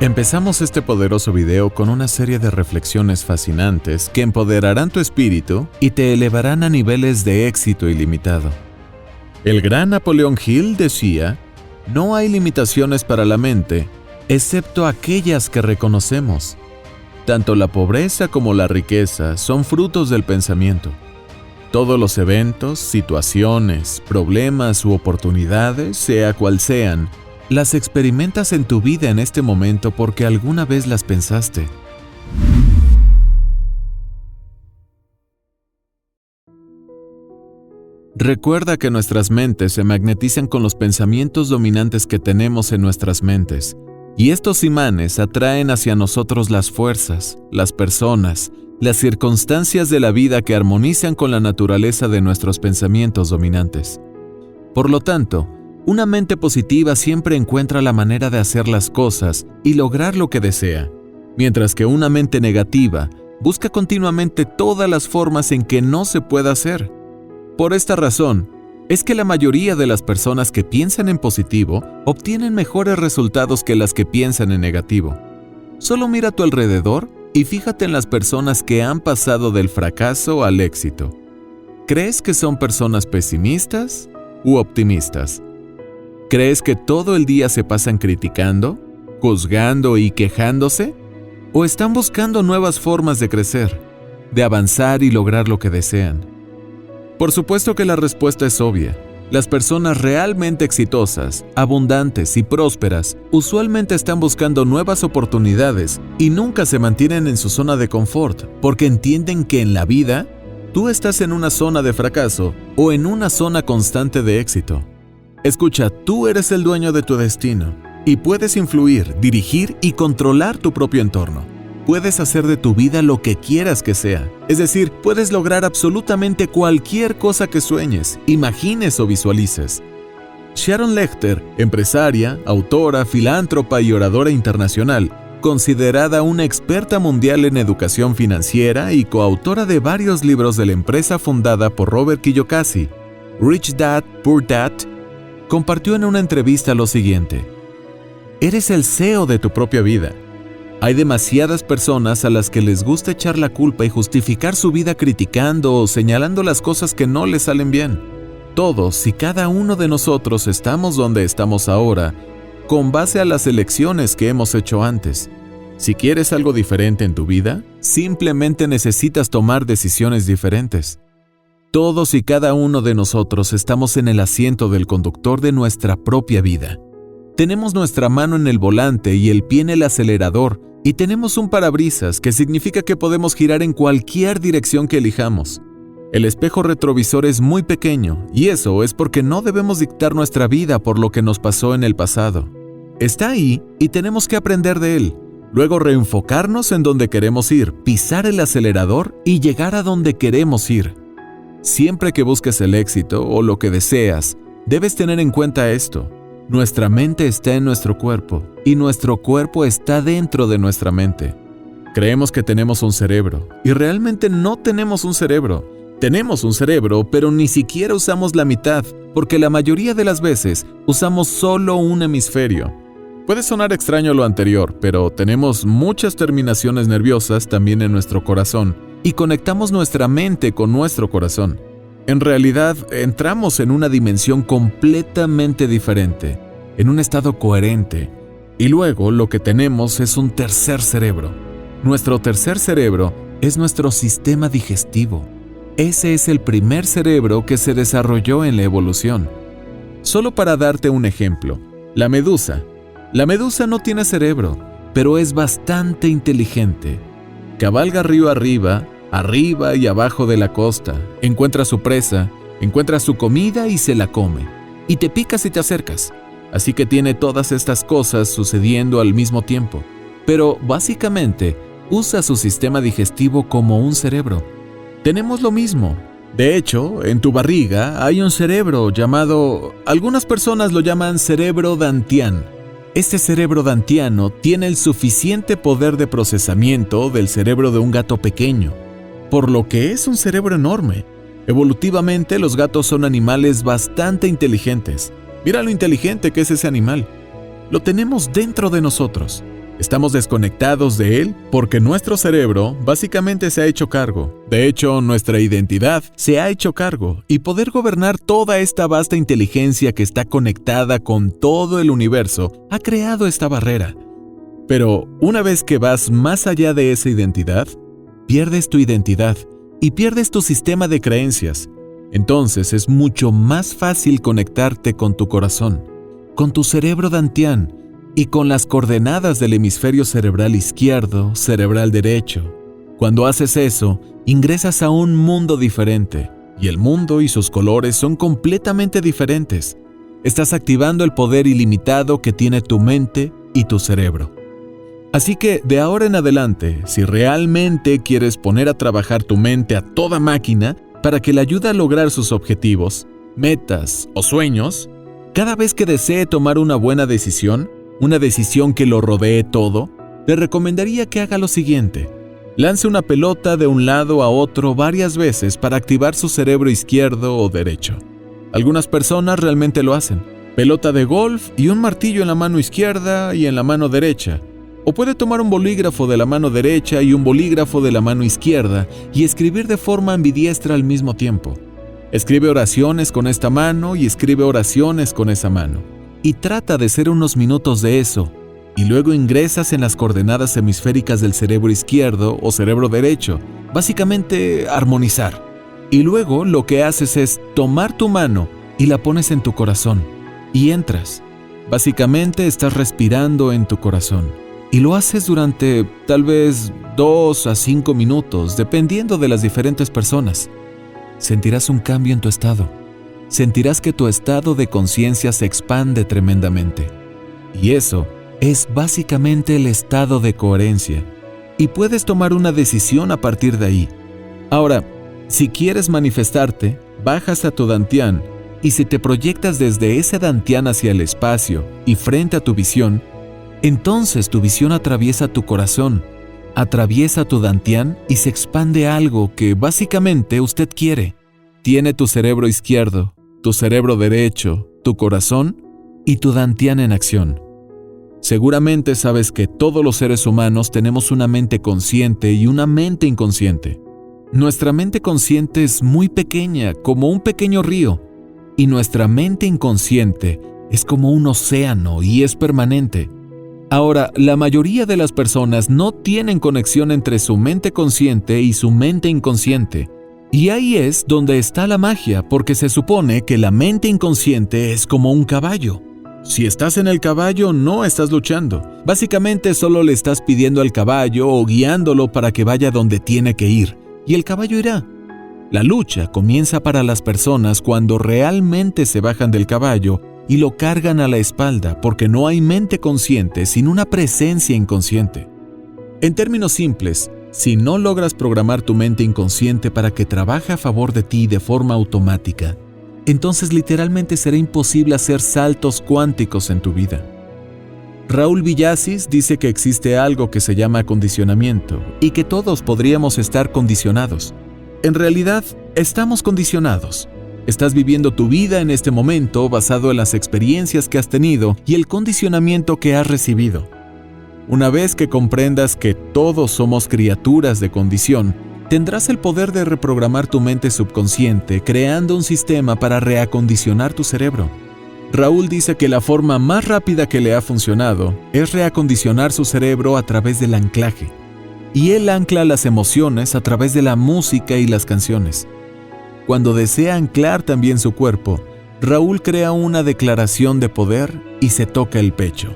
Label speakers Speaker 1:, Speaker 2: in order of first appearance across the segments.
Speaker 1: Empezamos este poderoso video con una serie de reflexiones fascinantes que empoderarán tu espíritu y te elevarán a niveles de éxito ilimitado. El gran Napoleón Hill decía: no hay limitaciones para la mente, excepto aquellas que reconocemos. Tanto la pobreza como la riqueza son frutos del pensamiento. Todos los eventos, situaciones, problemas u oportunidades, sea cual sean, las experimentas en tu vida en este momento porque alguna vez las pensaste. Recuerda que nuestras mentes se magnetizan con los pensamientos dominantes que tenemos en nuestras mentes, y estos imanes atraen hacia nosotros las fuerzas, las personas, las circunstancias de la vida que armonizan con la naturaleza de nuestros pensamientos dominantes. Por lo tanto, una mente positiva siempre encuentra la manera de hacer las cosas y lograr lo que desea, mientras que una mente negativa busca continuamente todas las formas en que no se pueda hacer. Por esta razón, es que la mayoría de las personas que piensan en positivo obtienen mejores resultados que las que piensan en negativo. Solo mira a tu alrededor y fíjate en las personas que han pasado del fracaso al éxito. ¿Crees que son personas pesimistas u optimistas? ¿Crees que todo el día se pasan criticando, juzgando y quejándose? ¿O están buscando nuevas formas de crecer, de avanzar y lograr lo que desean? Por supuesto que la respuesta es obvia. Las personas realmente exitosas, abundantes y prósperas usualmente están buscando nuevas oportunidades y nunca se mantienen en su zona de confort porque entienden que en la vida tú estás en una zona de fracaso o en una zona constante de éxito. Escucha, tú eres el dueño de tu destino y puedes influir, dirigir y controlar tu propio entorno. Puedes hacer de tu vida lo que quieras que sea. Es decir, puedes lograr absolutamente cualquier cosa que sueñes, imagines o visualices. Sharon Lechter, empresaria, autora, filántropa y oradora internacional, considerada una experta mundial en educación financiera y coautora de varios libros de la empresa fundada por Robert Kiyosaki, Rich Dad, Poor Dad, compartió en una entrevista lo siguiente: eres el CEO de tu propia vida. Hay demasiadas personas a las que les gusta echar la culpa y justificar su vida criticando o señalando las cosas que no les salen bien. Todos y cada uno de nosotros estamos donde estamos ahora, con base a las elecciones que hemos hecho antes. Si quieres algo diferente en tu vida, simplemente necesitas tomar decisiones diferentes. Todos y cada uno de nosotros estamos en el asiento del conductor de nuestra propia vida. Tenemos nuestra mano en el volante y el pie en el acelerador, y tenemos un parabrisas, que significa que podemos girar en cualquier dirección que elijamos. El espejo retrovisor es muy pequeño, y eso es porque no debemos dictar nuestra vida por lo que nos pasó en el pasado. Está ahí y tenemos que aprender de él. Luego reenfocarnos en donde queremos ir, pisar el acelerador y llegar a donde queremos ir. Siempre que busques el éxito o lo que deseas, debes tener en cuenta esto. Nuestra mente está en nuestro cuerpo y nuestro cuerpo está dentro de nuestra mente. Creemos que tenemos un cerebro y realmente no tenemos un cerebro. Tenemos un cerebro, pero ni siquiera usamos la mitad, porque la mayoría de las veces usamos solo un hemisferio. Puede sonar extraño lo anterior, pero tenemos muchas terminaciones nerviosas también en nuestro corazón y conectamos nuestra mente con nuestro corazón. En realidad, entramos en una dimensión completamente diferente, en un estado coherente, y luego lo que tenemos es un tercer cerebro. Nuestro tercer cerebro es nuestro sistema digestivo. Ese es el primer cerebro que se desarrolló en la evolución. Solo para darte un ejemplo, la medusa. La medusa no tiene cerebro, pero es bastante inteligente. Cabalga río arriba y abajo de la costa, encuentra su presa, encuentra su comida y se la come, y te pica si te acercas. Así que tiene todas estas cosas sucediendo al mismo tiempo, pero básicamente usa su sistema digestivo como un cerebro. Tenemos lo mismo. De hecho, en tu barriga hay un cerebro llamado, algunas personas lo llaman cerebro dantiano. Este cerebro dantiano tiene el suficiente poder de procesamiento del cerebro de un gato pequeño, por lo que es un cerebro enorme. Evolutivamente, los gatos son animales bastante inteligentes. Mira lo inteligente que es ese animal. Lo tenemos dentro de nosotros. Estamos desconectados de él porque nuestro cerebro básicamente se ha hecho cargo. De hecho, nuestra identidad se ha hecho cargo y poder gobernar toda esta vasta inteligencia que está conectada con todo el universo ha creado esta barrera. Pero una vez que vas más allá de esa identidad, pierdes tu identidad y pierdes tu sistema de creencias. Entonces es mucho más fácil conectarte con tu corazón, con tu cerebro dantián y con las coordenadas del hemisferio cerebral izquierdo, cerebral derecho. Cuando haces eso, ingresas a un mundo diferente, y el mundo y sus colores son completamente diferentes. Estás activando el poder ilimitado que tiene tu mente y tu cerebro. Así que, de ahora en adelante, si realmente quieres poner a trabajar tu mente a toda máquina para que le ayude a lograr sus objetivos, metas o sueños, cada vez que desee tomar una buena decisión, una decisión que lo rodee todo, le recomendaría que haga lo siguiente. Lance una pelota de un lado a otro varias veces para activar su cerebro izquierdo o derecho. Algunas personas realmente lo hacen. Pelota de golf y un martillo en la mano izquierda y en la mano derecha. O puede tomar un bolígrafo de la mano derecha y un bolígrafo de la mano izquierda y escribir de forma ambidiestra al mismo tiempo. Escribe oraciones con esta mano y escribe oraciones con esa mano. Y trata de hacer unos minutos de eso, y luego ingresas en las coordenadas hemisféricas del cerebro izquierdo o cerebro derecho, básicamente armonizar. Y luego lo que haces es tomar tu mano y la pones en tu corazón, y entras. Básicamente estás respirando en tu corazón, y lo haces durante tal vez 2 a 5 minutos, dependiendo de las diferentes personas. Sentirás un cambio en tu estado. Sentirás que tu estado de conciencia se expande tremendamente. Y eso es básicamente el estado de coherencia. Y puedes tomar una decisión a partir de ahí. Ahora, si quieres manifestarte, bajas a tu dantián y si te proyectas desde ese dantián hacia el espacio y frente a tu visión, entonces tu visión atraviesa tu corazón, atraviesa tu dantián y se expande algo que básicamente usted quiere. Tiene tu cerebro izquierdo, tu cerebro derecho, tu corazón y tu dantián en acción. Seguramente sabes que todos los seres humanos tenemos una mente consciente y una mente inconsciente. Nuestra mente consciente es muy pequeña, como un pequeño río, y nuestra mente inconsciente es como un océano y es permanente. Ahora, la mayoría de las personas no tienen conexión entre su mente consciente y su mente inconsciente. Y ahí es donde está la magia, porque se supone que la mente inconsciente es como un caballo. Si estás en el caballo, no estás luchando. Básicamente solo le estás pidiendo al caballo o guiándolo para que vaya donde tiene que ir, y el caballo irá. La lucha comienza para las personas cuando realmente se bajan del caballo y lo cargan a la espalda, porque no hay mente consciente sin una presencia inconsciente. En términos simples, si no logras programar tu mente inconsciente para que trabaje a favor de ti de forma automática, entonces literalmente será imposible hacer saltos cuánticos en tu vida. Raúl Villacis dice que existe algo que se llama condicionamiento y que todos podríamos estar condicionados. En realidad, estamos condicionados. Estás viviendo tu vida en este momento basado en las experiencias que has tenido y el condicionamiento que has recibido. Una vez que comprendas que todos somos criaturas de condición, tendrás el poder de reprogramar tu mente subconsciente creando un sistema para reacondicionar tu cerebro. Raúl dice que la forma más rápida que le ha funcionado es reacondicionar su cerebro a través del anclaje. Y él ancla las emociones a través de la música y las canciones. Cuando desea anclar también su cuerpo, Raúl crea una declaración de poder y se toca el pecho,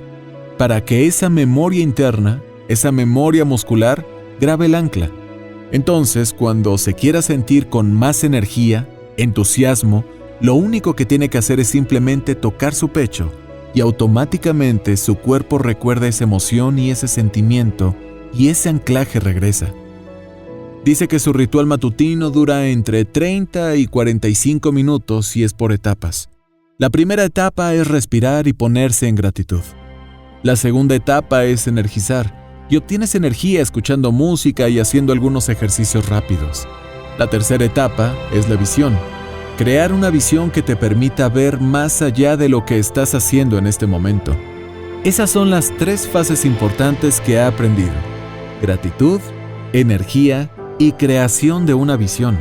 Speaker 1: para que esa memoria interna, esa memoria muscular, grabe el ancla. Entonces, cuando se quiera sentir con más energía, entusiasmo, lo único que tiene que hacer es simplemente tocar su pecho y automáticamente su cuerpo recuerda esa emoción y ese sentimiento y ese anclaje regresa. Dice que su ritual matutino dura entre 30 y 45 minutos y es por etapas. La primera etapa es respirar y ponerse en gratitud. La segunda etapa es energizar, y obtienes energía escuchando música y haciendo algunos ejercicios rápidos. La tercera etapa es la visión. Crear una visión que te permita ver más allá de lo que estás haciendo en este momento. Esas son las 3 fases importantes que ha aprendido: gratitud, energía y creación de una visión.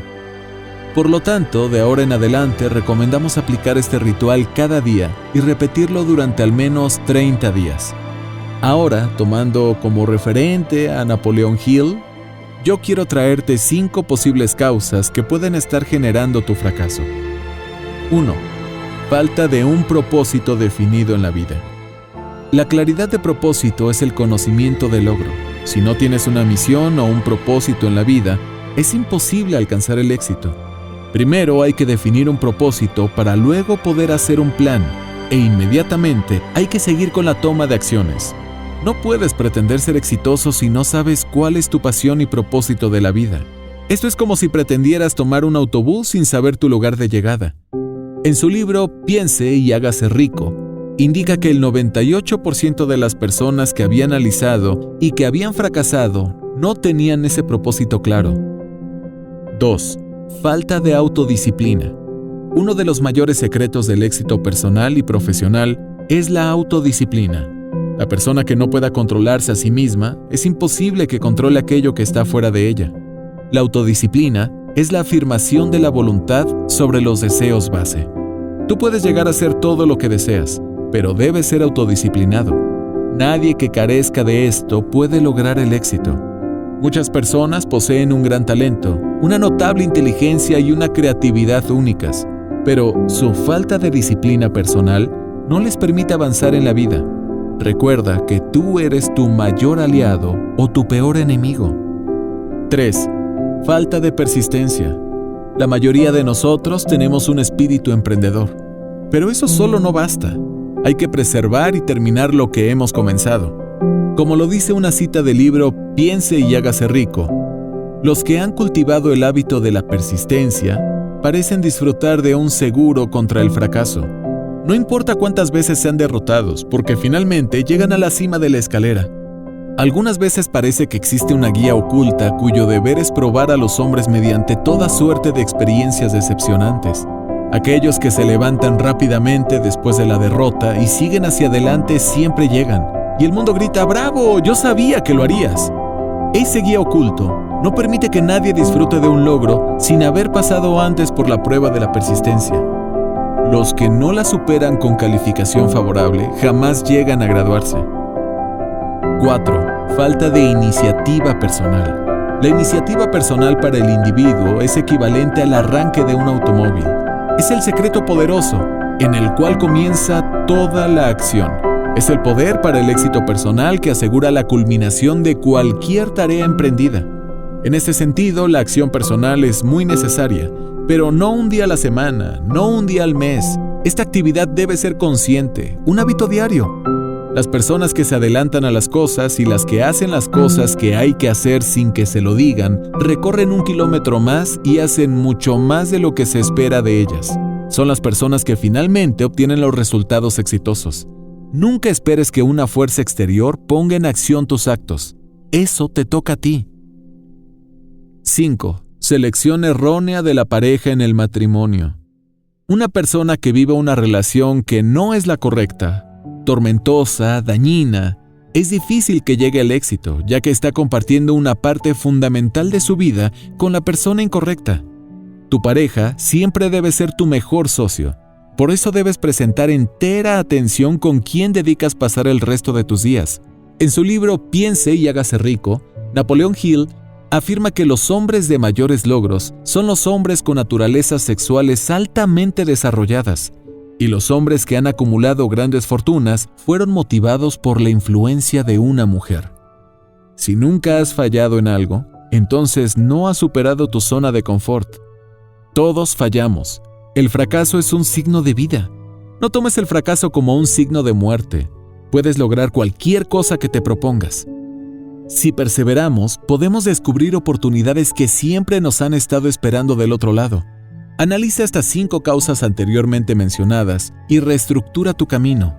Speaker 1: Por lo tanto, de ahora en adelante recomendamos aplicar este ritual cada día y repetirlo durante al menos 30 días. Ahora, tomando como referente a Napoleon Hill, yo quiero traerte 5 posibles causas que pueden estar generando tu fracaso. 1. Falta de un propósito definido en la vida. La claridad de propósito es el conocimiento del logro. Si no tienes una misión o un propósito en la vida, es imposible alcanzar el éxito. Primero hay que definir un propósito para luego poder hacer un plan, e inmediatamente hay que seguir con la toma de acciones. No puedes pretender ser exitoso si no sabes cuál es tu pasión y propósito de la vida. Esto es como si pretendieras tomar un autobús sin saber tu lugar de llegada. En su libro Piense y hágase rico, indica que el 98% de las personas que había analizado y que habían fracasado no tenían ese propósito claro. 2. Falta de autodisciplina. Uno de los mayores secretos del éxito personal y profesional es la autodisciplina. La persona que no pueda controlarse a sí misma, es imposible que controle aquello que está fuera de ella. La autodisciplina es la afirmación de la voluntad sobre los deseos base. Tú puedes llegar a hacer todo lo que deseas, pero debes ser autodisciplinado. Nadie que carezca de esto puede lograr el éxito. Muchas personas poseen un gran talento, una notable inteligencia y una creatividad únicas, pero su falta de disciplina personal no les permite avanzar en la vida. Recuerda que tú eres tu mayor aliado o tu peor enemigo. 3. Falta de persistencia. La mayoría de nosotros tenemos un espíritu emprendedor, pero eso solo no basta. Hay que preservar y terminar lo que hemos comenzado. Como lo dice una cita del libro Piense y hágase rico, los que han cultivado el hábito de la persistencia parecen disfrutar de un seguro contra el fracaso. No importa cuántas veces sean derrotados, porque finalmente llegan a la cima de la escalera. Algunas veces parece que existe una guía oculta cuyo deber es probar a los hombres mediante toda suerte de experiencias decepcionantes. Aquellos que se levantan rápidamente después de la derrota y siguen hacia adelante siempre llegan. Y el mundo grita: ¡bravo! ¡Yo sabía que lo harías! Ese guía oculto no permite que nadie disfrute de un logro sin haber pasado antes por la prueba de la persistencia. Los que no la superan con calificación favorable jamás llegan a graduarse. 4. Falta de iniciativa personal. La iniciativa personal para el individuo es equivalente al arranque de un automóvil. Es el secreto poderoso en el cual comienza toda la acción. Es el poder para el éxito personal que asegura la culminación de cualquier tarea emprendida. En este sentido, la acción personal es muy necesaria, pero no un día a la semana, no un día al mes. Esta actividad debe ser consciente, un hábito diario. Las personas que se adelantan a las cosas y las que hacen las cosas que hay que hacer sin que se lo digan, recorren 1 kilómetro más y hacen mucho más de lo que se espera de ellas. Son las personas que finalmente obtienen los resultados exitosos. Nunca esperes que una fuerza exterior ponga en acción tus actos. Eso te toca a ti. 5. Selección errónea de la pareja en el matrimonio. Una persona que vive una relación que no es la correcta, tormentosa, dañina, es difícil que llegue al éxito, ya que está compartiendo una parte fundamental de su vida con la persona incorrecta. Tu pareja siempre debe ser tu mejor socio. Por eso debes presentar entera atención con quién dedicas pasar el resto de tus días. En su libro Piense y hágase rico, Napoleon Hill afirma que los hombres de mayores logros son los hombres con naturalezas sexuales altamente desarrolladas, y los hombres que han acumulado grandes fortunas fueron motivados por la influencia de una mujer. Si nunca has fallado en algo, entonces no has superado tu zona de confort. Todos fallamos. El fracaso es un signo de vida. No tomes el fracaso como un signo de muerte. Puedes lograr cualquier cosa que te propongas. Si perseveramos, podemos descubrir oportunidades que siempre nos han estado esperando del otro lado. Analiza estas 5 causas anteriormente mencionadas y reestructura tu camino.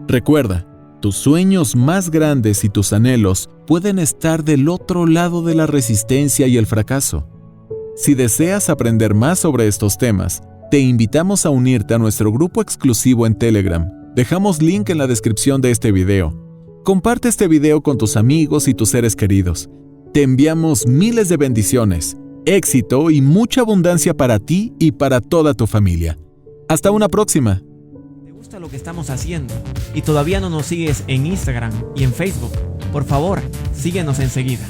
Speaker 1: Recuerda, tus sueños más grandes y tus anhelos pueden estar del otro lado de la resistencia y el fracaso. Si deseas aprender más sobre estos temas, te invitamos a unirte a nuestro grupo exclusivo en Telegram, Dejamos link en la descripción de este video. Comparte este video con tus amigos y tus seres queridos. Te enviamos miles de bendiciones, éxito y mucha abundancia para ti y para toda tu familia. Hasta una próxima.
Speaker 2: ¿Te gusta lo que estamos haciendo y todavía no nos sigues en Instagram y en Facebook? Por favor, síguenos enseguida.